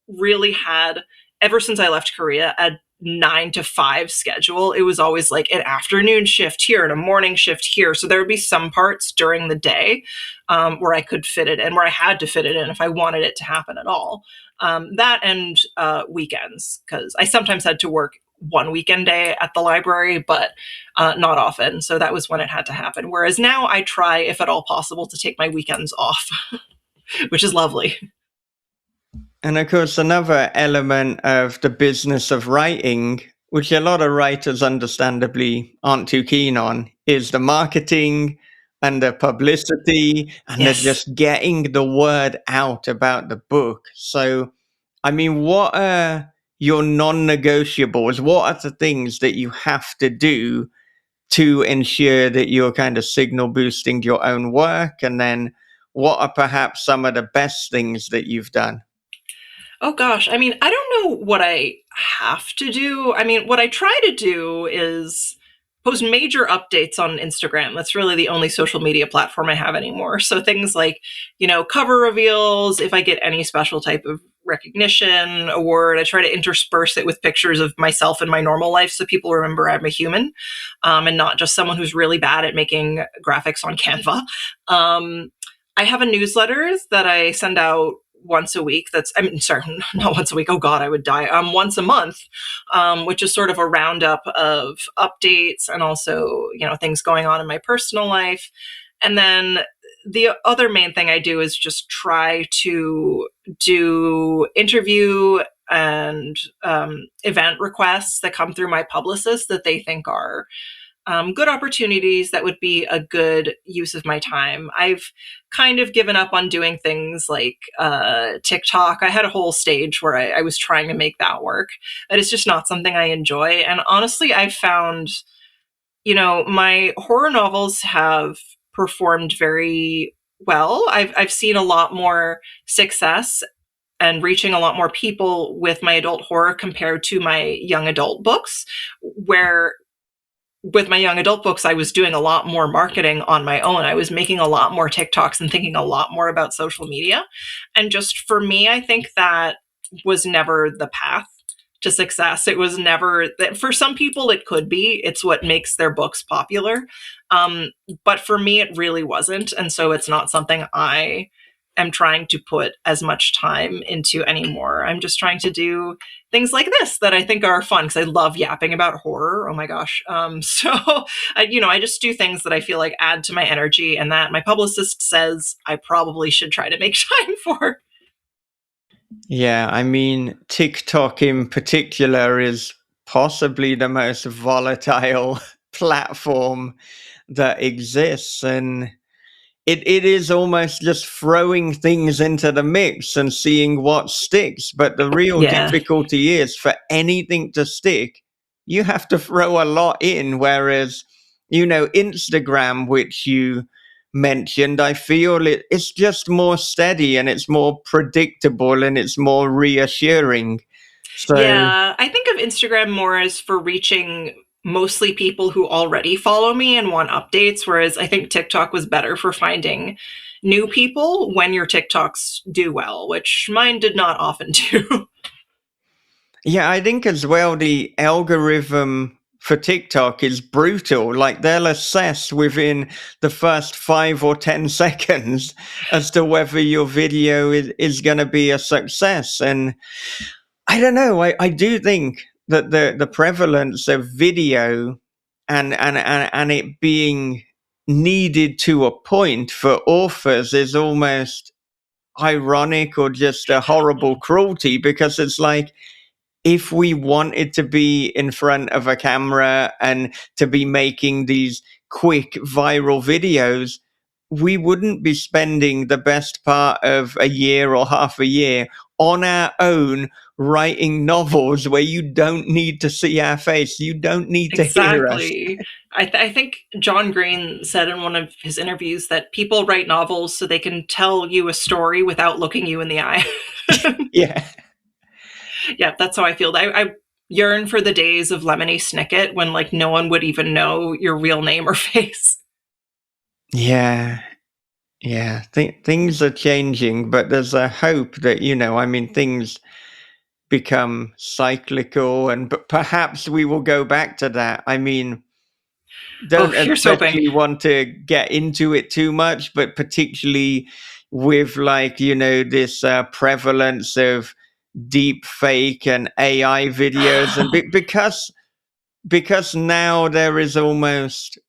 really had, ever since I left Korea, a 9 to 5 schedule. It was always like an afternoon shift here and a morning shift here. So there would be some parts during the day where I could fit it in, where I had to fit it in if I wanted it to happen at all. That and weekends, because I sometimes had to work one weekend day at the library, but not often. So that was when it had to happen. Whereas now I try, if at all possible, to take my weekends off, which is lovely. And of course, another element of the business of writing, which a lot of writers understandably aren't too keen on, is the marketing and the publicity and Yes. the just getting the word out about the book. So, I mean, what are your non-negotiables? What are the things that you have to do to ensure that you're kind of signal boosting your own work? And then what are perhaps some of the best things that you've done? Oh gosh, I mean, I don't know what I have to do. I mean, what I try to do is post major updates on Instagram. That's really the only social media platform I have anymore. So things like, cover reveals, if I get any special type of recognition award. I try to intersperse it with pictures of myself in my normal life so people remember I'm a human, and not just someone who's really bad at making graphics on Canva. I have a newsletter that I send out once a week. Sorry, not once a week. Oh God, I would die. Once a month, which is sort of a roundup of updates and also, things going on in my personal life. And then the other main thing I do is just try to do interview and event requests that come through my publicist that they think are good opportunities that would be a good use of my time. I've kind of given up on doing things like TikTok. I had a whole stage where I was trying to make that work, but it's just not something I enjoy. And honestly, I've found, my horror novels have performed very well. I've seen a lot more success and reaching a lot more people with my adult horror compared to my young adult books, where with my young adult books, I was doing a lot more marketing on my own. I was making a lot more TikToks and thinking a lot more about social media. And just for me, I think that was never the path to success. It was never that. For some people, it could be. It's what makes their books popular. But for me, it really wasn't. And so it's not something I am trying to put as much time into anymore. I'm just trying to do things like this that I think are fun because I love yapping about horror. Oh my gosh. So I just do things that I feel like add to my energy and that my publicist says I probably should try to make time for. Yeah, I mean, TikTok in particular is possibly the most volatile platform that exists, and it is almost just throwing things into the mix and seeing what sticks. But the real difficulty is for anything to stick, you have to throw a lot in. Whereas, Instagram, which you mentioned, I feel it's just more steady and it's more predictable and it's more reassuring. So yeah, I think of Instagram more as for reaching mostly people who already follow me and want updates, whereas I think TikTok was better for finding new people when your TikToks do well, which mine did not often do. yeah, I think as well the algorithm for TikTok is brutal. Like they'll assess within the first 5 or 10 seconds as to whether your video is going to be a success. And I don't know. I do think that the prevalence of video and it being needed to a point for authors is almost ironic or just a horrible cruelty, because it's like, if we wanted to be in front of a camera and to be making these quick viral videos, we wouldn't be spending the best part of a year or half a year on our own writing novels where you don't need to see our face. You don't need to hear us. Exactly. I think John Green said in one of his interviews that people write novels so they can tell you a story without looking you in the eye. Yeah. Yeah, that's how I feel. I yearn for the days of Lemony Snicket when like no one would even know your real name or face. Yeah. Yeah. Things are changing, but there's a hope that, things become cyclical, and perhaps we will go back to that. I mean, don't especially want to get into it too much, but particularly with this prevalence of deep fake and AI videos, and because now there is almost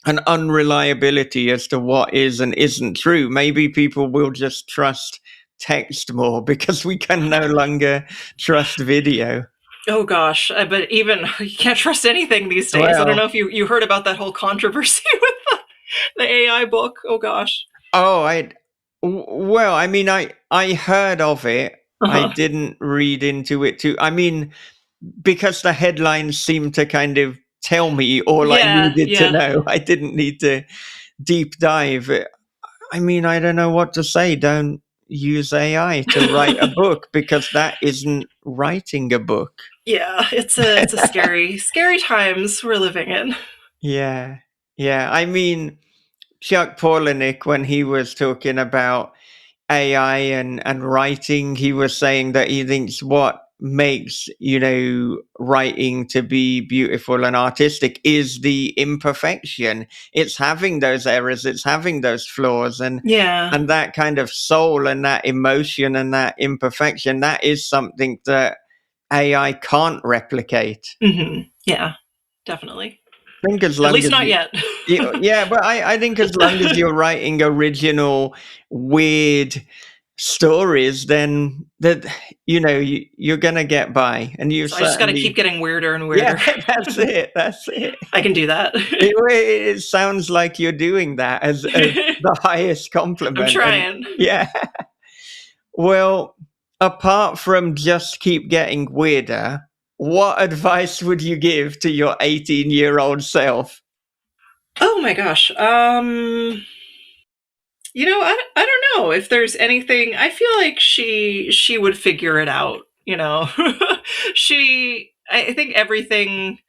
an unreliability as to what is and isn't true. Maybe people will just trust text more because we can no longer trust video. Oh gosh, but even you can't trust anything these days. I don't know if you heard about that whole controversy with the AI book. Oh gosh. Oh, I heard of it. I didn't read into it too. I mean, because the headlines seemed to kind of tell me all I needed to know. I didn't need to deep dive. I mean, I don't know what to say. Don't use AI to write a book, because that isn't writing a book. Yeah, it's a scary, scary times we're living in. Yeah. Yeah. I mean, Chuck Palahniuk, when he was talking about AI and writing, he was saying that he thinks what makes, writing to be beautiful and artistic is the imperfection. It's having those errors, it's having those flaws, and Yeah. that kind of soul and that emotion and that imperfection, that is something that AI can't replicate. Yeah, definitely. I think as At long least as not yet. yeah, but I think as long as you're writing original, weird stories, then that you're gonna get by, and you So I just got to certainly. keep getting weirder and weirder. Yeah, that's it. That's it. I can do that. It sounds like you're doing that as the highest compliment. I'm trying. Yeah. Well, apart from just keep getting weirder, what advice would you give to your 18-year-old self? Oh my gosh. I don't know if there's anything. I feel like she would figure it out, I think everything,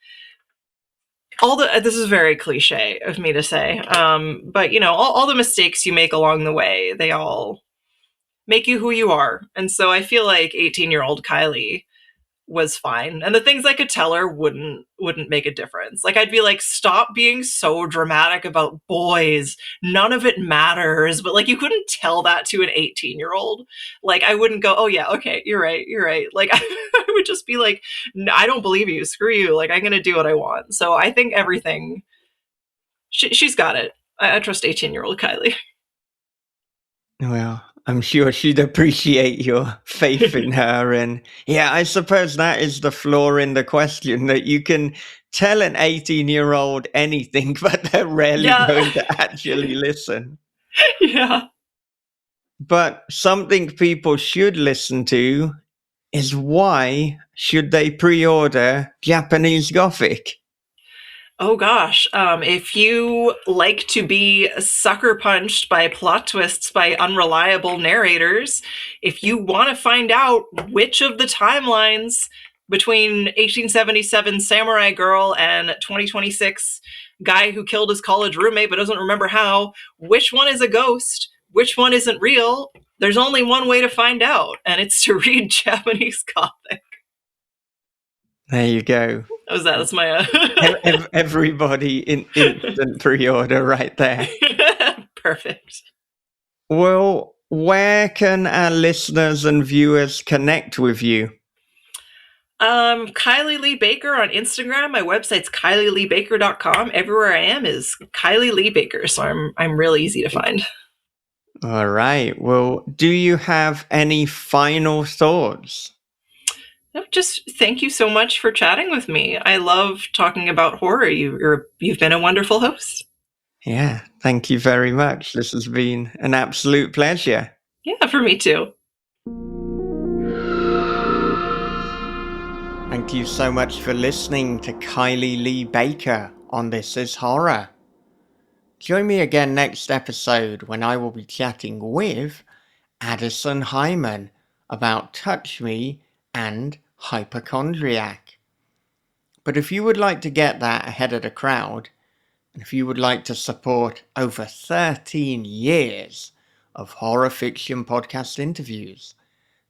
this is very cliche of me to say, but all the mistakes you make along the way, they all make you who you are. And so I feel like 18-year-old Kylie was fine, and the things I could tell her wouldn't make a difference. Like, I'd be like, stop being so dramatic about boys, none of it matters. But like, you couldn't tell that to an 18-year-old. Like, I wouldn't go, oh yeah, okay, you're right. Like, I would just be like, no, I don't believe you, screw you, like, I'm gonna do what I want. So I think everything, she's got it. I trust 18-year-old Kylie. Well, I'm sure she'd appreciate your faith in her. And yeah, I suppose that is the flaw in the question, that you can tell an 18-year-old anything, but they're rarely going to actually listen. Yeah. But something people should listen to is, why should they pre-order Japanese Gothic? Oh gosh, if you like to be sucker punched by plot twists by unreliable narrators, if you want to find out which of the timelines between 1877 samurai girl and 2026 guy who killed his college roommate but doesn't remember how, which one is a ghost, which one isn't real, there's only one way to find out, and it's to read Japanese Gothic. There you go. That's my everybody in instant pre-order right there. Perfect. Well, where can our listeners and viewers connect with you? Kylie Lee Baker on Instagram. My website's KylieLeeBaker.com. Everywhere I am is Kylie Lee Baker, so I'm really easy to find. All right. Well, do you have any final thoughts? No, just thank you so much for chatting with me. I love talking about horror. You've been a wonderful host. Yeah, thank you very much. This has been an absolute pleasure. Yeah, for me too. Thank you so much for listening to Kylie Lee Baker on This Is Horror. Join me again next episode when I will be chatting with Addison Hyman about Touch Me and Hypochondriac. But if you would like to get that ahead of the crowd, and if you would like to support over 13 years of horror fiction podcast interviews,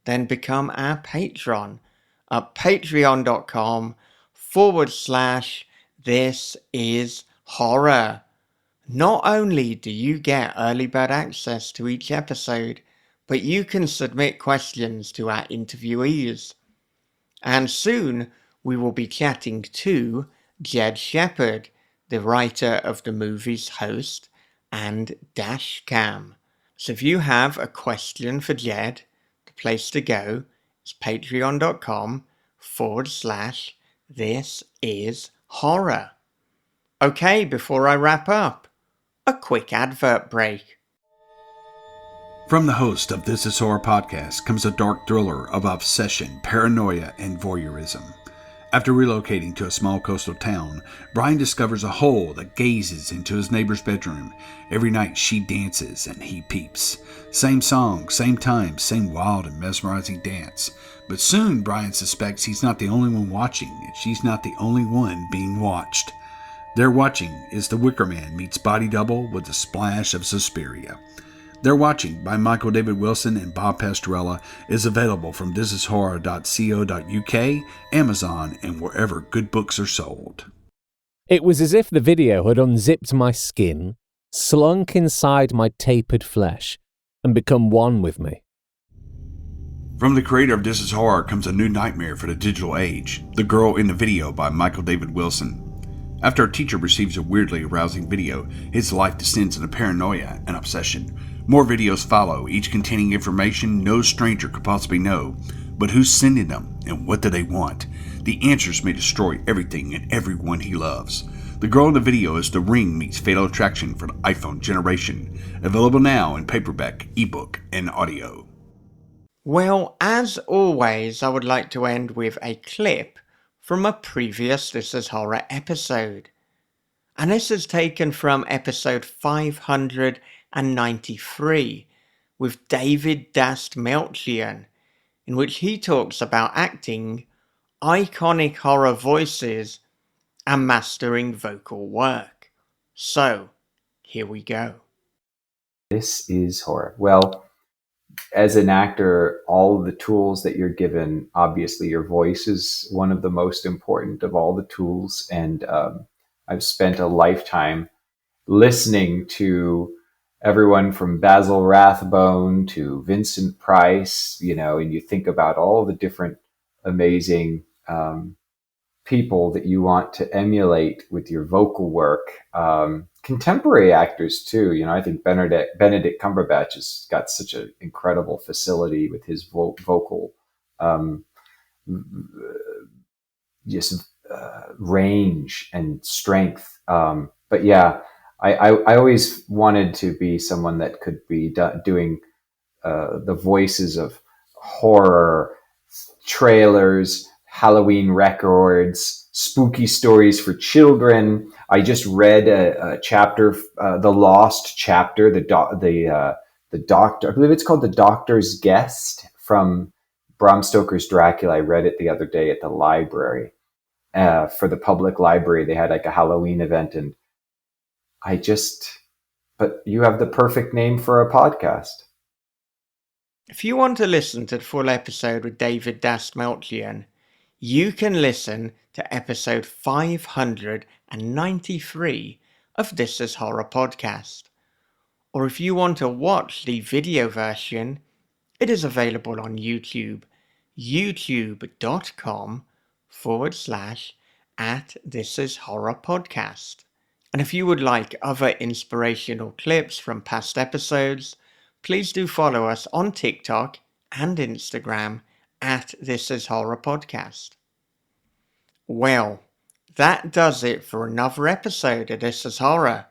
then become our patron at patreon.com/thisishorror. Not only do you get early bird access to each episode, but you can submit questions to our interviewees. And soon we will be chatting to Jed Shepard, the writer of the movie's Host and Dashcam. So if you have a question for Jed, the place to go is patreon.com/thisishorror. Okay, before I wrap up, a quick advert break. From the host of This Is Horror podcast comes a dark thriller of obsession, paranoia, and voyeurism. After relocating to a small coastal town, Brian discovers a hole that gazes into his neighbor's bedroom. Every night she dances and he peeps. Same song, same time, same wild and mesmerizing dance. But soon Brian suspects he's not the only one watching, and she's not the only one being watched. Their watching is The Wicker Man meets Body Double with a splash of Suspiria. They're Watching by Michael David Wilson and Bob Pastorella is available from thisishorror.co.uk, Amazon, and wherever good books are sold. It was as if the video had unzipped my skin, slunk inside my tapered flesh, and become one with me. From the creator of This Is Horror comes a new nightmare for the digital age, The Girl in the Video by Michael David Wilson. After a teacher receives a weirdly arousing video, his life descends into paranoia and obsession. More videos follow, each containing information no stranger could possibly know. But who's sending them, and what do they want? The answers may destroy everything and everyone he loves. The Girl in the Video is The Ring meets Fatal Attraction for the iPhone generation. Available now in paperback, ebook, and audio. Well, as always, I would like to end with a clip from a previous This Is Horror episode. And this is taken from episode 593 with David Dastmalchian, in which he talks about acting, iconic horror voices, and mastering vocal work. So, here we go. This is horror. Well, as an actor, all of the tools that you're given, obviously your voice is one of the most important of all the tools. And I've spent a lifetime listening to everyone from Basil Rathbone to Vincent Price, and you think about all the different amazing people that you want to emulate with your vocal work. Contemporary actors too. I think Benedict Cumberbatch has got such an incredible facility with his vocal range and strength. But yeah, I always wanted to be someone that could be doing the voices of horror trailers, Halloween records, spooky stories for children. I just read a chapter, the Lost chapter, the doctor, I believe it's called The Doctor's Guest from Bram Stoker's Dracula. I read it the other day at the library. For the public library, they had like a Halloween event, and but you have the perfect name for a podcast. If you want to listen to the full episode with David Dastmalchian, you can listen to episode 593 of This Is Horror Podcast. Or if you want to watch the video version, it is available on YouTube, youtube.com/@thisishorrorpodcast. And if you would like other inspirational clips from past episodes, please do follow us on TikTok and Instagram @thisishorrorpodcast. Well, that does it for another episode of This Is Horror.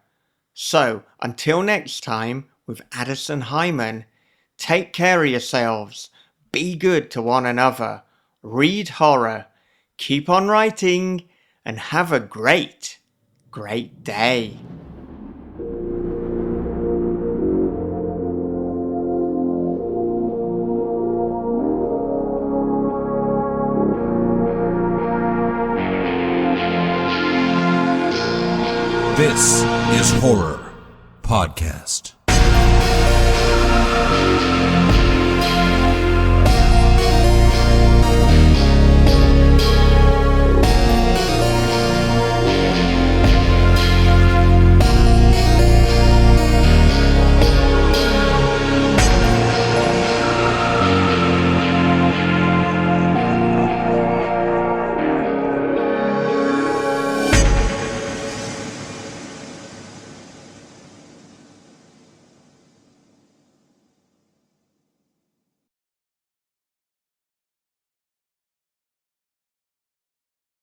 So, until next time with Addison Hyman, take care of yourselves, be good to one another, read horror, keep on writing, and have a great day. This is Horror Podcast.